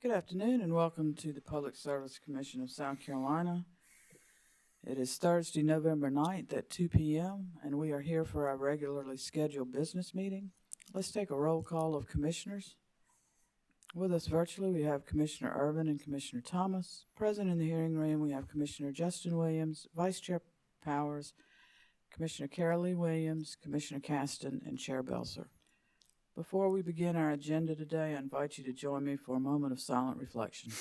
Good afternoon and welcome to the Public Service Commission of South Carolina. It is Thursday, November 9th at 2 p.m. and we are here for our regularly scheduled business meeting. Let's take a roll call of commissioners. With us virtually, we have Commissioner Irvin and Commissioner Thomas. Present in the hearing room, we have Commissioner Justin Williams, Vice Chair Powers, Commissioner Carol Lee Williams, Commissioner Caston, and Chair Belser. Before we begin our agenda today, I invite you to join me for a moment of silent reflection.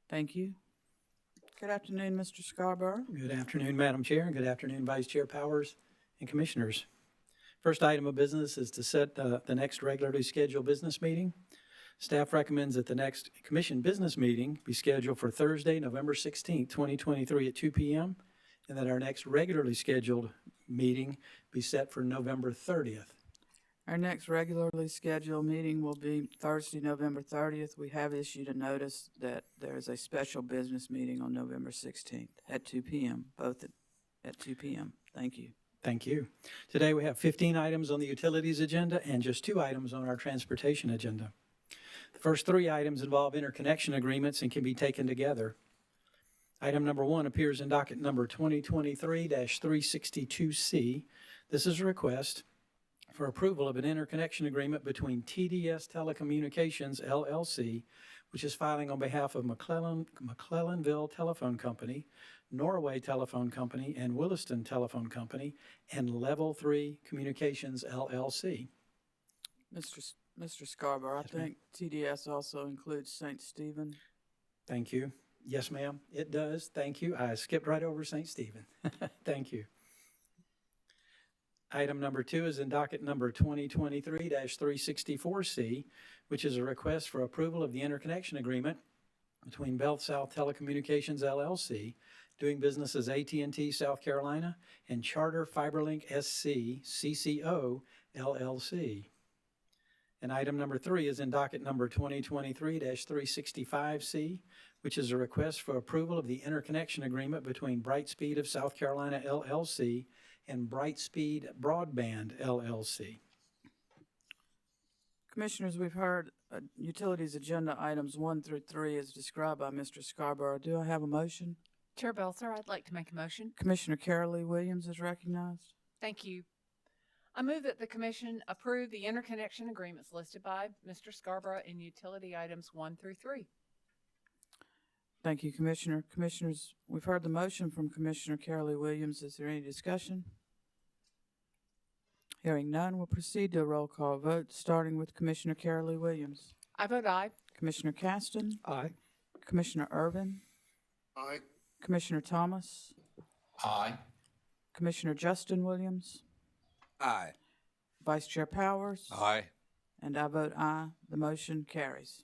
Thank you. Good afternoon, Mr. Scarborough. Good afternoon, Madam Chair, and good afternoon, Vice Chair Powers and Commissioners. First item of business is to set the next regularly scheduled business meeting. Staff recommends that the next Commission business meeting be scheduled for Thursday, November 16th, 2023 at 2 p.m., and that our next regularly scheduled meeting be set for November 30th. Our next regularly scheduled meeting will be Thursday, November 30th. We have issued a notice that there is a special business meeting on November 16th at 2 p.m., both at 2 p.m. Thank you. Thank you. Today we have 15 items on the utilities agenda and just 2 items on our transportation agenda. The first 3 items involve interconnection agreements and can be taken together. Item number 1 appears in docket number 2023-362C. This is a request for approval of an interconnection agreement between TDS Telecommunications, LLC, which is filing on behalf of McClellanville Telephone Company, Norway Telephone Company, and Williston Telephone Company, and Level 3 Communications, LLC. Mr. Scarborough, yes, I think TDS also includes St. Stephen. Thank you. Yes, ma'am, it does. Thank you. I skipped right over St. Stephen. Thank you. Item number 2 is in docket number 2023-364C, which is a request for approval of the interconnection agreement between Bell South Telecommunications, LLC, doing business as AT&T South Carolina, and Charter FiberLink SC, CCO, LLC. And item number 3 is in docket number 2023-365C, which is a request for approval of the interconnection agreement between Brightspeed of South Carolina, LLC, and Brightspeed Broadband, LLC. Commissioners, we've heard utilities agenda items 1 through 3 as described by Mr. Scarborough. Do I have a motion? Chair Belser, I'd like to make a motion. Commissioner Carol Lee Williams is recognized. Thank you. I move that the Commission approve the interconnection agreements listed by Mr. Scarborough in utility items 1 through 3. Thank you, Commissioner. Commissioners, we've heard the motion from Commissioner Carol Lee Williams. Is there any discussion? Hearing none, we'll proceed to a roll call vote, starting with Commissioner Carol Lee Williams. I vote aye. Commissioner Caston? Aye. Commissioner Irvin? Aye. Commissioner Thomas? Aye. Commissioner Justin Williams? Aye. Vice Chair Powers? Aye. And I vote aye. The motion carries.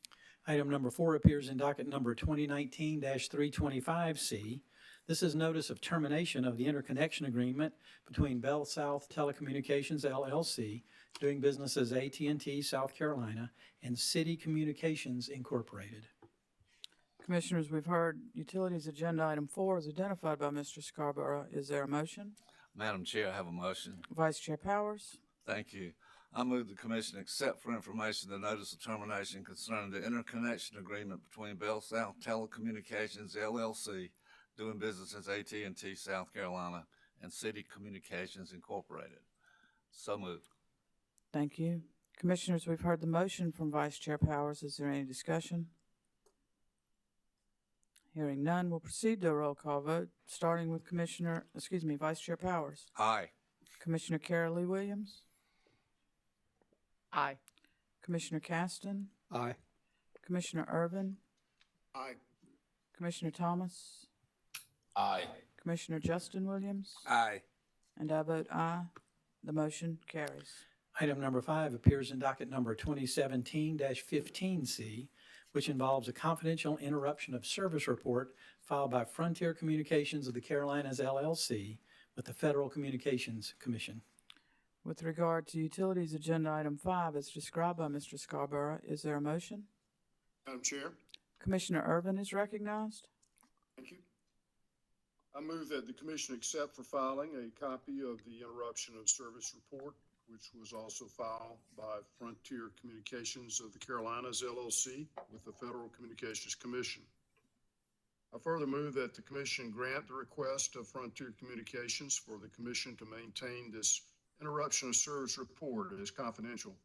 Item number 4 appears in docket number 2019-325C. This is notice of termination of the interconnection agreement between Bell South Telecommunications, LLC, doing business as AT&T South Carolina, and City Communications, Incorporated. Commissioners, we've heard utilities agenda item 4 is identified by Mr. Scarborough. Is there a motion? Madam Chair, I have a motion. Vice Chair Powers? Thank you. I move the Commission accept for information the notice of termination concerning the interconnection agreement between Bell South Telecommunications, LLC, doing business as AT&T South Carolina, and City Communications, Incorporated. So moved. Thank you. Commissioners, we've heard the motion from Vice Chair Powers. Is there any discussion? Hearing none, we'll proceed to a roll call vote, starting with Vice Chair Powers. Aye. Commissioner Carol Lee Williams? Aye. Commissioner Caston? Aye. Commissioner Irvin? Aye. Commissioner Thomas? Aye. Commissioner Justin Williams? Aye. And I vote aye. The motion carries. Item number 5 appears in docket number 2017-15C, which involves a confidential interruption of service report filed by Frontier Communications of the Carolinas, LLC, with the Federal Communications Commission. With regard to utilities agenda item 5, as described by Mr. Scarborough, is there a motion? Madam Chair, Commissioner Irvin is recognized. thank you. I move that the commission accept for filing a copy of the interruption of service report, which was also filed by Frontier Communications of the Carolinas LLC with the Federal Communications Commission. I further move that the commission grant the request of Frontier Communications for the commission to maintain this interruption of service report as confidential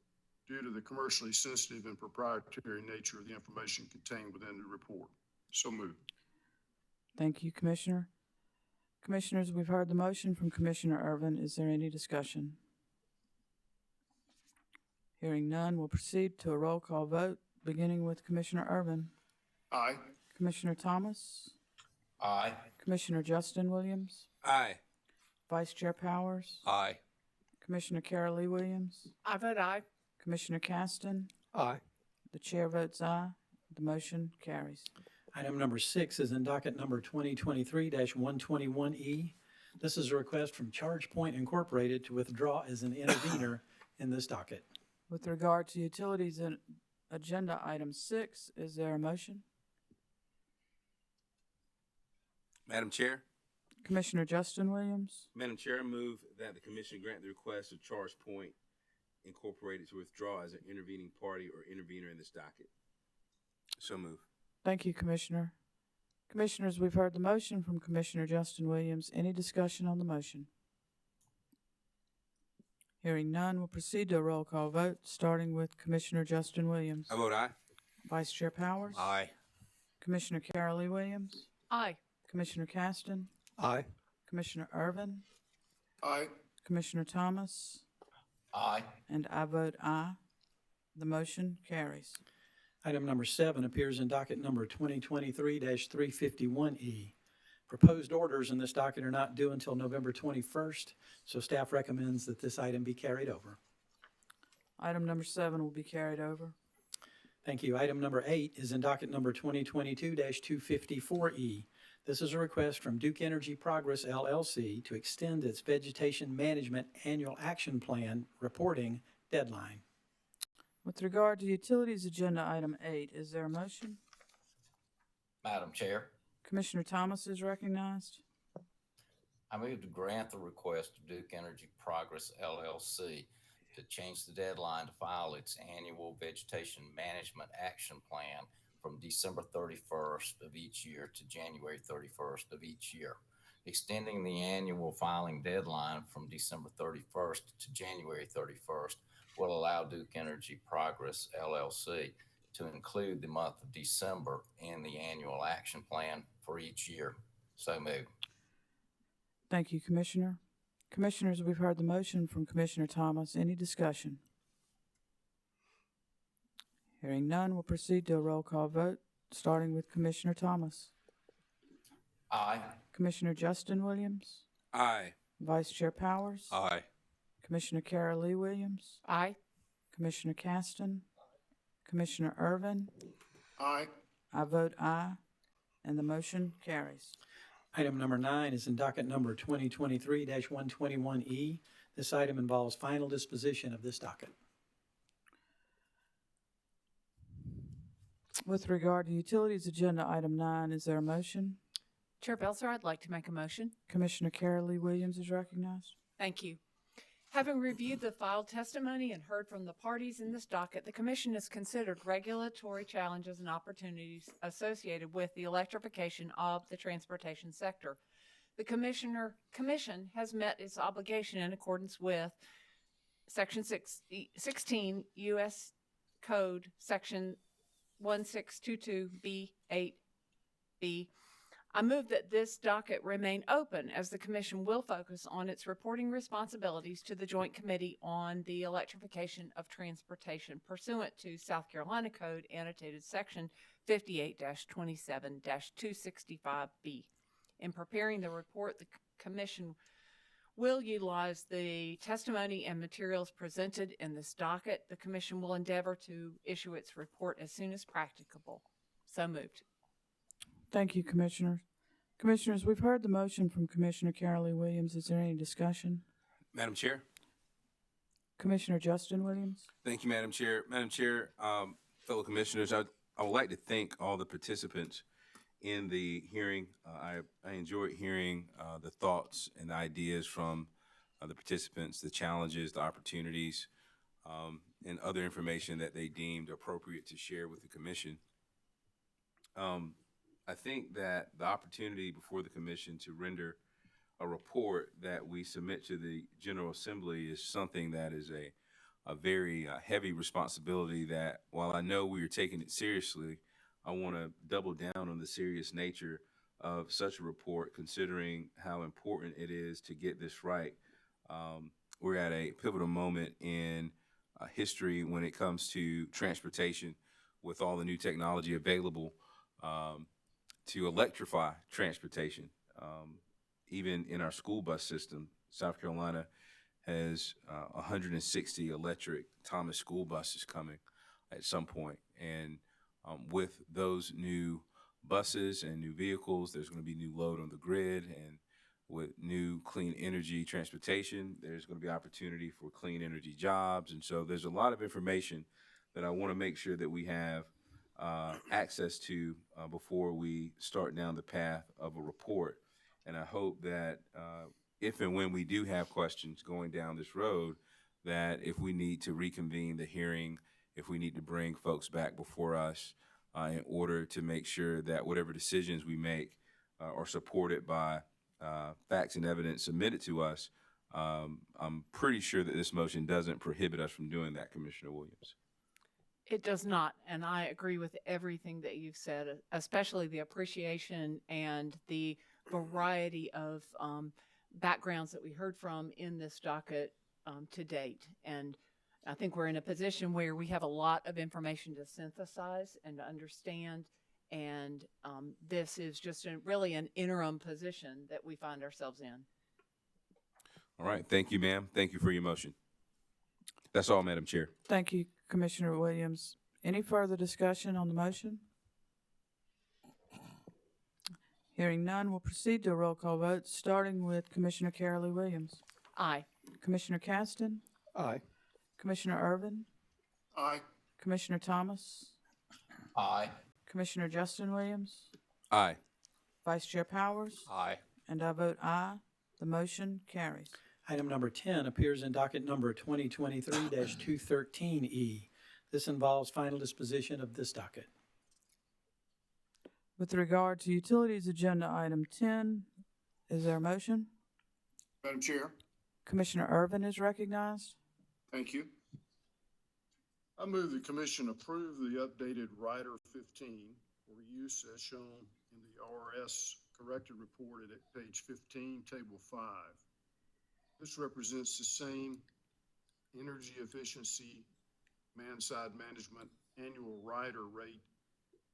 due to the commercially sensitive and proprietary nature of the information contained within the report. So moved. Thank you, Commissioner. Commissioners, we've heard the motion from Commissioner Irvin. Is there any discussion? Hearing none, we'll proceed to a roll call vote, beginning with Commissioner Irvin. Aye. Commissioner Thomas? Aye. Commissioner Justin Williams? Aye. Vice Chair Powers? Aye. Commissioner Carol Lee Williams? I vote aye. Commissioner Caston? Aye. The chair votes aye. The motion carries. Item number 6 is in docket number 2023-121E. This is a request from ChargePoint Incorporated to withdraw as an intervener in this docket. With regard to utilities and agenda item 6, is there a motion? Madam Chair, Commissioner Justin Williams? Madam Chair, I move that the commission grant the request of ChargePoint Incorporated to withdraw as an intervening party or intervener in this docket. So move. Thank you, Commissioner. Commissioners, we've heard the motion from Commissioner Justin Williams. Any discussion on the motion? Hearing none, we'll proceed to a roll call vote, starting with Commissioner Justin Williams. I vote aye. Vice Chair Powers? Aye. Commissioner Carol Lee Williams? Aye. Commissioner Caston? Aye. Commissioner Irvin? Aye. Commissioner Thomas? Aye. And I vote aye. The motion carries. Item number 7 appears in docket number 2023-351E. Proposed orders in this docket are not due until November 21st, so staff recommends that this item be carried over. Item number 7 will be carried over. Thank you. Item number 8 is in docket number 2022-254E. This is a request from Duke Energy Progress LLC to extend its Vegetation Management Annual Action Plan reporting deadline. With regard to utilities agenda item 8, is there a motion? Madam Chair, Commissioner Thomas is recognized. I move to grant the request of Duke Energy Progress LLC to change the deadline to file its annual Vegetation Management Action Plan from December 31st of each year to January 31st of each year. Extending the annual filing deadline from December 31st to January 31st will allow Duke Energy Progress LLC to include the month of December in the annual action plan for each year. So moved. Thank you, Commissioner. Commissioners, we've heard the motion from Commissioner Thomas. Any discussion? Hearing none, we'll proceed to a roll call vote, starting with Commissioner Thomas. Aye. Commissioner Justin Williams? Aye. Vice Chair Powers? Aye. Commissioner Carol Lee Williams? Aye. Commissioner Caston? Commissioner Irvin? Aye. I vote aye, and the motion carries. Item number 9 is in docket number 2023-121E. This item involves final disposition of this docket. With regard to utilities agenda item 9, is there a motion? Chair Belzer, I'd like to make a motion. Commissioner Carol Lee Williams is recognized. Thank you. Having reviewed the filed testimony and heard from the parties in this docket, the Commission has considered regulatory challenges and opportunities associated with the electrification of the transportation sector. The Commission has met its obligation in accordance with Section 16 U.S. Code, Section 1622B8B. I move that this docket remain open as the Commission will focus on its reporting responsibilities to the Joint Committee on the Electrification Transportation pursuant to South Carolina Code Annotated Section 58-27-265B. In preparing the report, the Commission will utilize the testimony and materials presented in this docket. The Commission will endeavor to issue its report as soon as practicable. So moved. Thank you, Commissioner. Commissioners, we've heard the motion from Commissioner Carol Lee Williams. Is there any discussion? Madam Chair. Commissioner Justin Williams? Thank you, Madam Chair. Madam Chair, fellow commissioners, I'd I would like to thank all the participants in the hearing. I enjoyed hearing the thoughts and the ideas from the participants, the challenges, the opportunities, and other information that they deemed appropriate to share with the commission. I think that the opportunity before the commission to render a report that we submit to the General Assembly is something that is a very heavy responsibility that, while I know we are taking it seriously, I want to double down on the serious nature of such a report, considering how important it is to get this right. We're at a pivotal moment in history when it comes to transportation, with all the new technology available to electrify transportation. Even in our school bus system, South Carolina has 160 electric Thomas school buses coming at some point. And with those new buses and new vehicles, there's going to be new load on the grid. And with new clean energy transportation, there's going to be opportunity for clean energy jobs. And so there's a lot of information that I want to make sure that we have access to before we start down the path of a report. And I hope that if and when we do have questions going down this road, that if we need to reconvene the hearing, if we need to bring folks back before us in order to make sure that whatever decisions we make are supported by facts and evidence submitted to us, I'm pretty sure that this motion doesn't prohibit us from doing that, Commissioner Williams. It does not, and I agree with everything that you've said, especially the appreciation and the variety of backgrounds that we heard from in this docket to date. And I think we're in a position where we have a lot of information to synthesize and to understand, and this is just really an interim position that we find ourselves in. All right, thank you, ma'am. Thank you for your motion. That's all, Madam Chair. Thank you, Commissioner Williams. Any further discussion on the motion? Hearing none, we'll proceed to a roll call vote, starting with Commissioner Carolee Williams. Aye. Commissioner Caston? Aye. Commissioner Irvin? Aye. Commissioner Thomas? Aye. Commissioner Justin Williams? Aye. Vice Chair Powers? Aye. And I vote aye. The motion carries. Item number 10 appears in docket number 2023-213E. This involves final disposition of this docket. With regard to Utilities Agenda Item 10, is there a motion? Madam Chair, Commissioner Irvin is recognized. thank you. I move the commission approve the updated Rider 15 for use as shown in the ORS corrected report at page 15, table 5. This represents the same energy efficiency man-side management annual rider rate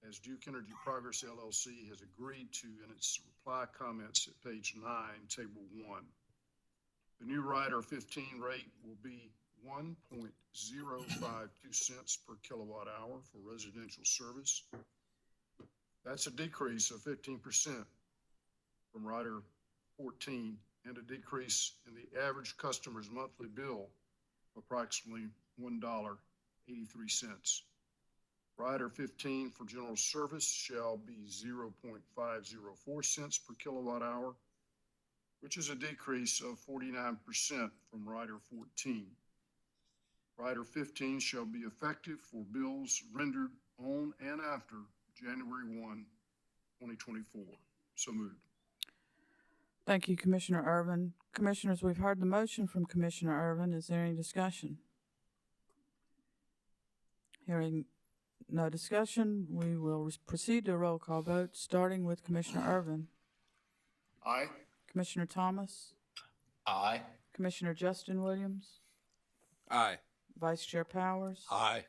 as Duke Energy Progress LLC has agreed to in its reply comments at page 9, table 1. The new rider 15 rate will be 1.052 cents per kilowatt hour for residential service. That's a decrease of 15% from rider 14 and a decrease in the average customer's monthly bill of approximately $1.83. Rider 15 for general service shall be 0.504 cents per kilowatt hour, which is a decrease of 49% from rider 14. Rider 15 shall be effective for bills rendered on and after January 1, 2024. So moved. Thank you, Commissioner Irvin. Commissioners, we've heard the motion from Commissioner Irvin. Is there any discussion? Hearing no discussion, we will proceed to a roll call vote, starting with Commissioner Irvin. Aye. Commissioner Thomas? Aye. Commissioner Justin Williams? Aye. Vice Chair Powers? Aye.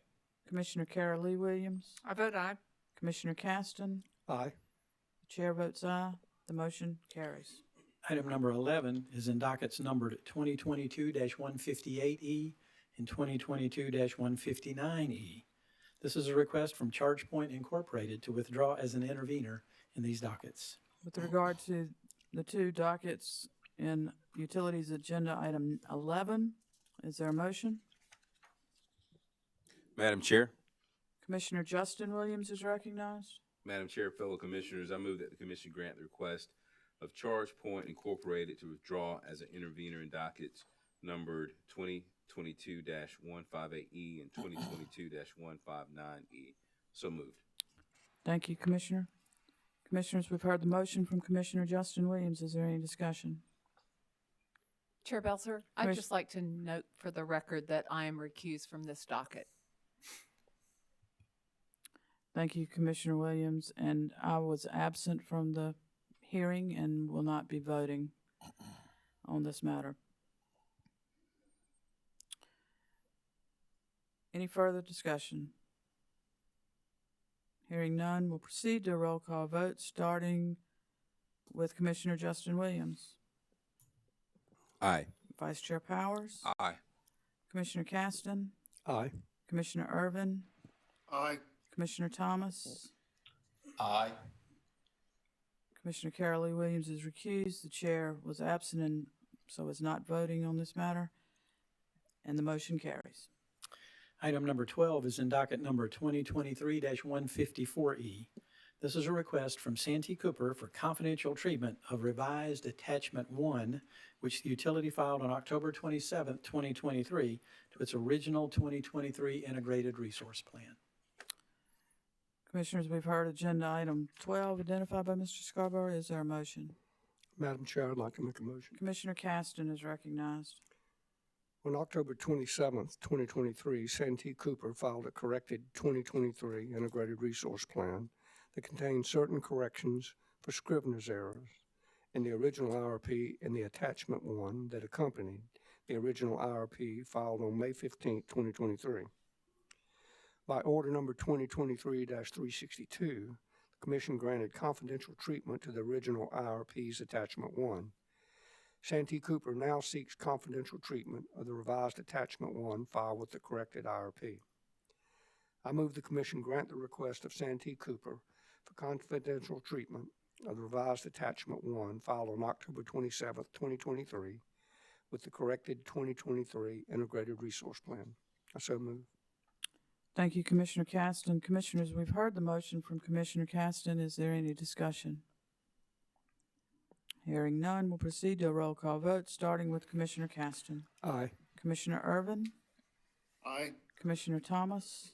Commissioner Carolee Williams? I vote aye. Commissioner Caston? Aye. The chair votes aye. The motion carries. Item number 11 is in dockets numbered 2022-158E and 2022-159E. This is a request from ChargePoint Incorporated to withdraw as an intervener in these dockets. With regard to the two dockets in Utilities Agenda Item 11, is there a motion? Madam Chair, Commissioner Justin Williams is recognized. Madam Chair, fellow commissioners, I move that the commission grant the request of Charge Point Incorporated to withdraw as an intervener in dockets numbered 2022-158E and 2022-159E. So moved. Thank you, Commissioner. Commissioners, we've heard the motion from Commissioner Justin Williams. Is there any discussion? Chair Belzer, I'd Commis- just like to note for the record that I am recused from this docket. Thank you, Commissioner Williams, and I was absent from the hearing and will not be voting on this matter. Any further discussion? Hearing none, we'll proceed to a roll call vote, starting with Commissioner Justin Williams. Aye. Vice Chair Powers. Aye. Commissioner Caston. Aye. Commissioner Irvin. Aye. Commissioner Thomas. Aye. Commissioner Carol Lee Williams is recused. The chair was absent and so is not voting on this matter, and the motion carries. Item number 12 is in docket number 2023-154E. This is a request from Santee Cooper for confidential treatment of revised attachment 1, which the utility filed on October 27, 2023, to its original 2023 integrated resource plan. Commissioners, we've heard agenda item 12 identified by Mr. Scarborough. Is there a motion? Madam Chair, I'd like to make a motion. Commissioner Caston is recognized. On October 27th, 2023, Santee Cooper filed a corrected 2023 Integrated Resource Plan that contained certain corrections for Scrivener's errors in the original IRP and the attachment 1 that accompanied the original IRP filed on May 15th, 2023. By order number 2023-362, the Commission granted confidential treatment to the original IRP's attachment 1. Santee Cooper now seeks confidential treatment of the revised attachment 1 filed with the corrected IRP. I move the Commission grant the request of Santee Cooper for confidential treatment of the revised attachment 1 filed on October 27, 2023 with the corrected 2023 Integrated Resource Plan. I so move. Thank you, Commissioner Caston. Commissioners, we've heard the motion from Commissioner Caston. Is there any discussion? Hearing none, we'll proceed to a roll call vote, starting with Commissioner Caston. Aye. Commissioner Irvin. Aye. Commissioner Thomas.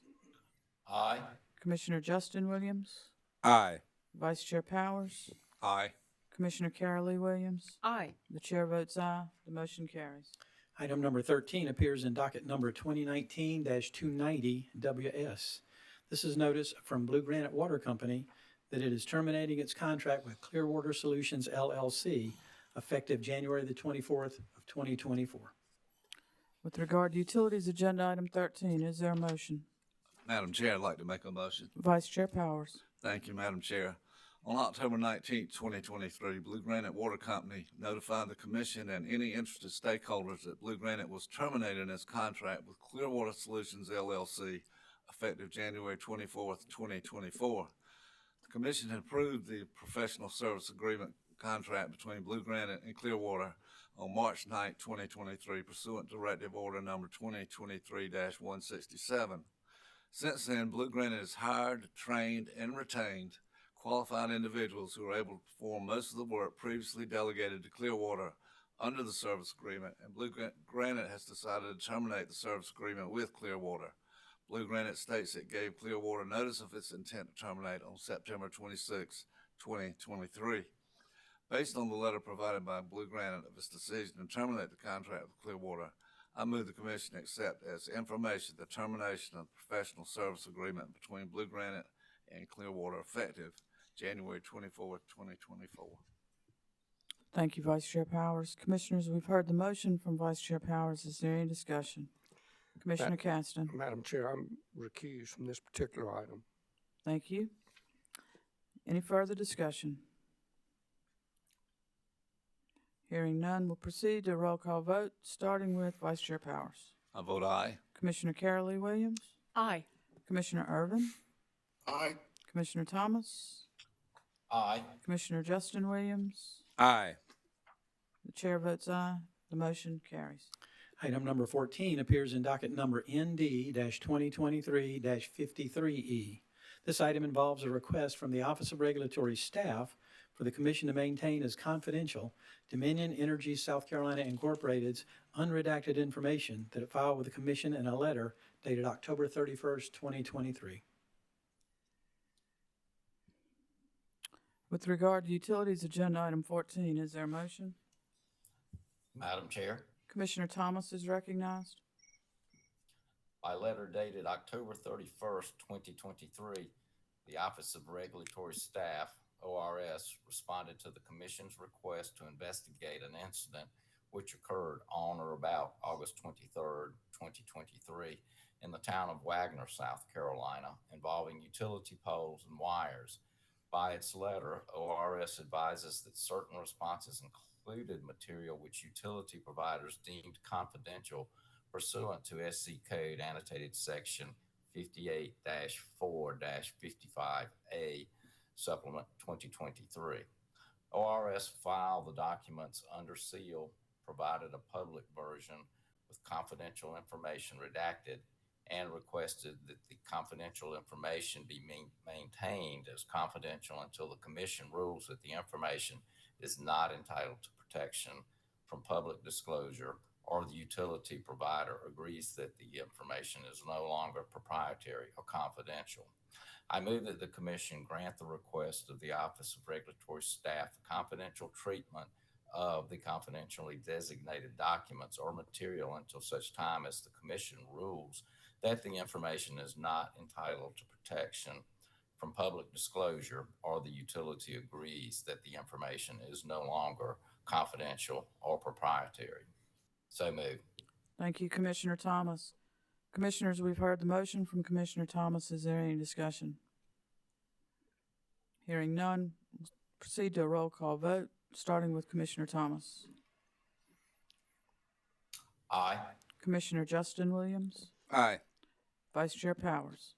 Aye. Commissioner Justin Williams. Aye. Vice Chair Powers. Aye. Commissioner Carol Lee Williams. Aye. The chair votes aye. The motion carries. Item number 13 appears in docket number 2019-290WS. This is notice from Blue Granite Water Company that it is terminating its contract with Clearwater Solutions LLC effective January the 24th of 2024. With regard to utilities, agenda item 13, is there a motion? Madam Chair, I'd like to make a motion. Vice Chair Powers. Thank you, Madam Chair. On October 19, 2023, Blue Granite Water Company notified the Commission and any interested stakeholders that Blue Granite was terminating its contract with Clearwater Solutions LLC effective January 24, 2024. The Commission had approved the professional service agreement contract between Blue Granite and Clearwater on March 9, 2023, pursuant to Directive Order number 2023-167. Since then, Blue Granite has hired, trained, and retained qualified individuals who are able to perform most of the work previously delegated to Clearwater under the service agreement, and Blue Granite has decided to terminate the service agreement with Clearwater. Blue Granite states it gave Clearwater notice of its intent to terminate on September 26, 2023. Based on the letter provided by Blue Granite of its decision to terminate the contract with Clearwater, I move the Commission accept as information the termination of the professional service agreement between Blue Granite and Clearwater effective January 24, 2024. Thank you, Vice Chair Powers. Commissioners, we've heard the motion from Vice Chair Powers. Is there any discussion? Commissioner Caston. Madam Chair, I'm recused from this particular item. Thank you. Any further discussion? Hearing none, we'll proceed to a roll call vote, starting with Vice Chair Powers. I vote aye. Commissioner Carol Lee Williams. Aye. Commissioner Irvin. Aye. Commissioner Thomas. Aye. Commissioner Justin Williams. Aye. The chair votes aye. The motion carries. Item number 14 appears in docket number ND-2023-53E. This item involves a request from the Office of Regulatory Staff for the Commission to maintain as confidential Dominion Energy South Carolina Incorporated's unredacted information that it filed with the Commission in a letter dated October 31st, 2023. With regard to utilities, agenda item 14, is there a motion? Madam Chair, Commissioner Thomas is recognized. by letter dated October 31st, 2023, the Office of Regulatory Staff, ORS, responded to the Commission's request to investigate an incident which occurred on or about August 23rd, 2023, in the town of Wagner, South Carolina, involving utility poles and wires. By its letter, ORS advises that certain responses included material which utility providers deemed confidential pursuant to SC Code annotated section 58-4-55A, supplement 2023. ORS filed the documents under seal, provided a public version with confidential information redacted, and requested that the confidential information be maintained as confidential until the Commission rules that the information is not entitled to protection from public disclosure, or the utility provider agrees that the information is no longer proprietary or confidential. I move that the Commission grant the request of the Office of Regulatory Staff the confidential treatment of the confidentially designated documents or material until such time as the Commission rules that the information is not entitled to protection from public disclosure, or the utility agrees that the information is no longer confidential or proprietary. So moved. Thank you, Commissioner Thomas. Commissioners, we've heard the motion from Commissioner Thomas. Is there any discussion? Hearing none, proceed to a roll call vote, starting with Commissioner Thomas. Aye. Commissioner Justin Williams. Aye. Vice Chair Powers.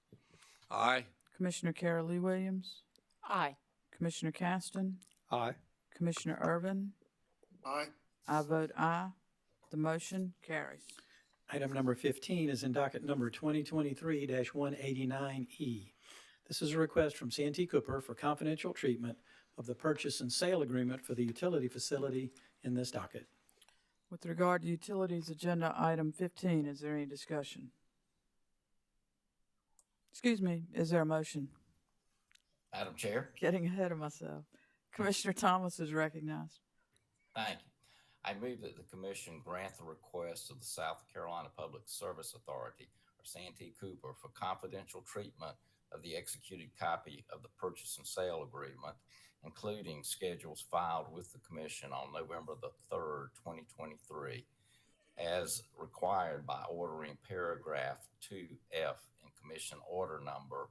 Aye. Commissioner Carol Lee Williams. Aye. Commissioner Caston. Aye. Commissioner Irvin. Aye. I vote aye. The motion carries. Item number 15 is in docket number 2023-189E. This is a request from Santee Cooper for confidential treatment of the purchase and sale agreement for the utility facility in this docket. With regard to utilities, agenda item 15, is there any discussion? Excuse me, is there a motion? Madam Chair. Getting ahead of myself. Commissioner Thomas is recognized. Thank you. I move that the Commission grant the request of the South Carolina Public Service Authority, or Santee Cooper, for confidential treatment of the executed copy of the purchase and sale agreement, including schedules filed with the Commission on November the 3rd, 2023, as required by ordering paragraph 2F in Commission Order Number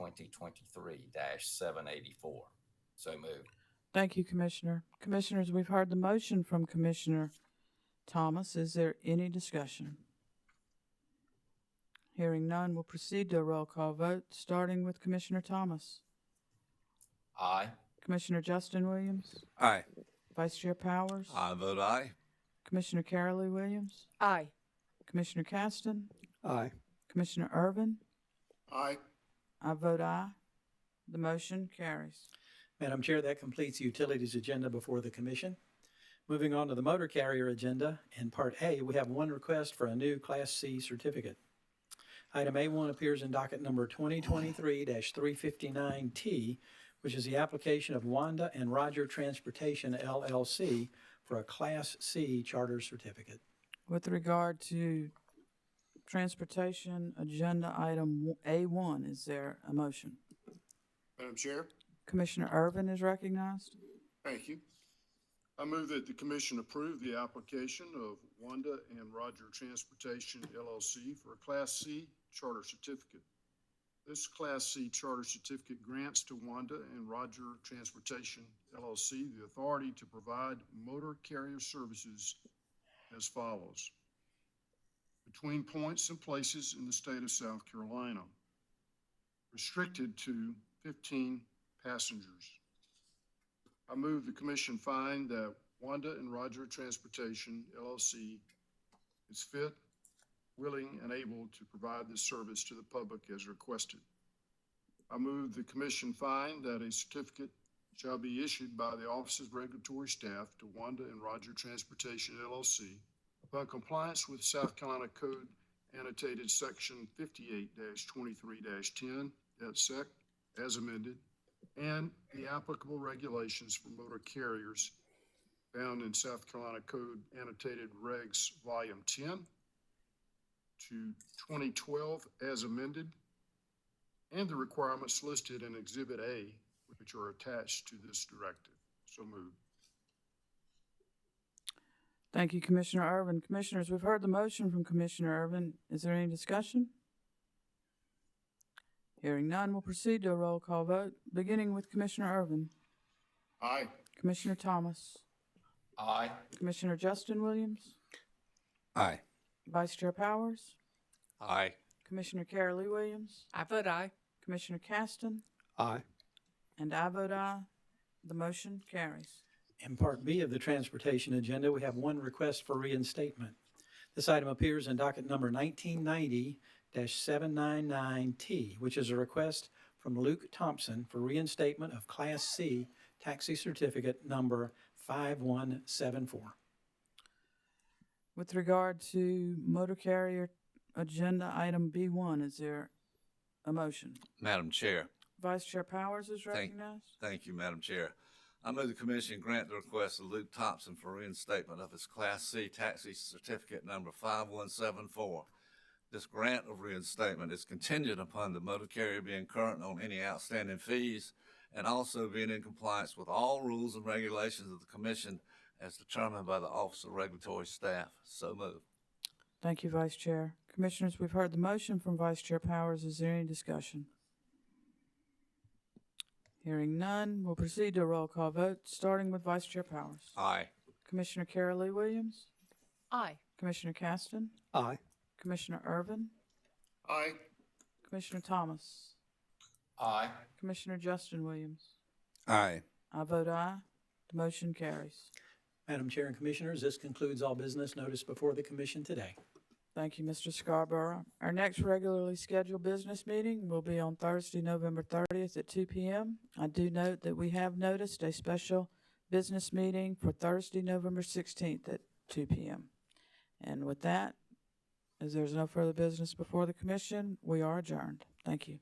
2023-784. So moved. Thank you, Commissioner. Commissioners, we've heard the motion from Commissioner Thomas. Is there any discussion? Hearing none, we'll proceed to a roll call vote, starting with Commissioner Thomas. Aye. Commissioner Justin Williams. Aye. Vice Chair Powers. I vote aye. Commissioner Carol Lee Williams. Aye. Commissioner Caston. Aye. Commissioner Irvin. Aye. I vote aye. The motion carries. Madam Chair, that completes the utilities agenda before the Commission. Moving on to the motor carrier agenda, in Part A, we have one request for a new Class C certificate. Item A1 appears in docket number 2023-359T, which is the application of Wanda and Roger Transportation, LLC, for a Class C charter certificate. With regard to transportation agenda item A1, is there a motion? Madam Chair. Commissioner Irvin is recognized. Thank you. I move that the Commission approve the application of Wanda and Roger Transportation LLC for a Class C charter certificate. This Class C charter certificate grants to Wanda and Roger Transportation LLC the authority to provide motor carrier services as follows. Between points and places in the state of South Carolina, restricted to 15 passengers. I move the Commission find that Wanda and Roger Transportation LLC is fit, willing, and able to provide this service to the public as requested. I move the commission find that a certificate shall be issued by the Office of Regulatory Staff to Wanda and Roger Transportation LLC upon compliance with South Carolina Code annotated section 58-23-10 et sec as amended, and the applicable regulations for motor carriers found in South Carolina Code annotated regs volume 10 to 2012 as amended, and the requirements listed in Exhibit A, which are attached to this directive. So moved. Thank you, Commissioner Irvin. Commissioners, we've heard the motion from Commissioner Irvin. Is there any discussion? Hearing none, we'll proceed to a roll call vote, beginning with Commissioner Irvin. Aye. Commissioner Thomas. Aye. Commissioner Justin Williams. Aye. Vice Chair Powers. Aye. Commissioner Carol Lee Williams. I vote aye. Commissioner Caston. Aye. And I vote aye. The motion carries. In Part B of the transportation agenda, we have one request for reinstatement. This item appears in docket number 1990-799T, which is a request from Luke Thompson for reinstatement of Class C taxi certificate number 5174. With regard to motor carrier agenda item B1, is there a motion? Madam Chair. Vice Chair Powers is recognized. Thank you, Madam Chair. I move the commission grant the request of Luke Thompson for reinstatement of his Class C taxi certificate number 5174. This grant of reinstatement is contingent upon the motor carrier being current on any outstanding fees and also being in compliance with all rules and regulations of the commission as determined by the Office of Regulatory Staff. So moved. Thank you, Vice Chair. Commissioners, we've heard the motion from Vice Chair Powers. Is there any discussion? Hearing none, we'll proceed to a roll call vote, starting with Vice Chair Powers. Aye. Commissioner Carol Lee Williams. Aye. Commissioner Caston. Aye. Commissioner Irvin. Aye. Commissioner Thomas. Aye. Commissioner Justin Williams. Aye. I vote aye. The motion carries. Madam Chair and Commissioners, this concludes all business noticed before the commission today. Thank you, Mr. Scarborough. Our next regularly scheduled business meeting will be on Thursday, November 30th at 2 p.m. I do note that we have noticed a special business meeting for Thursday, November 16th at 2 p.m. And with that, as there's no further business before the commission, we are adjourned. Thank you.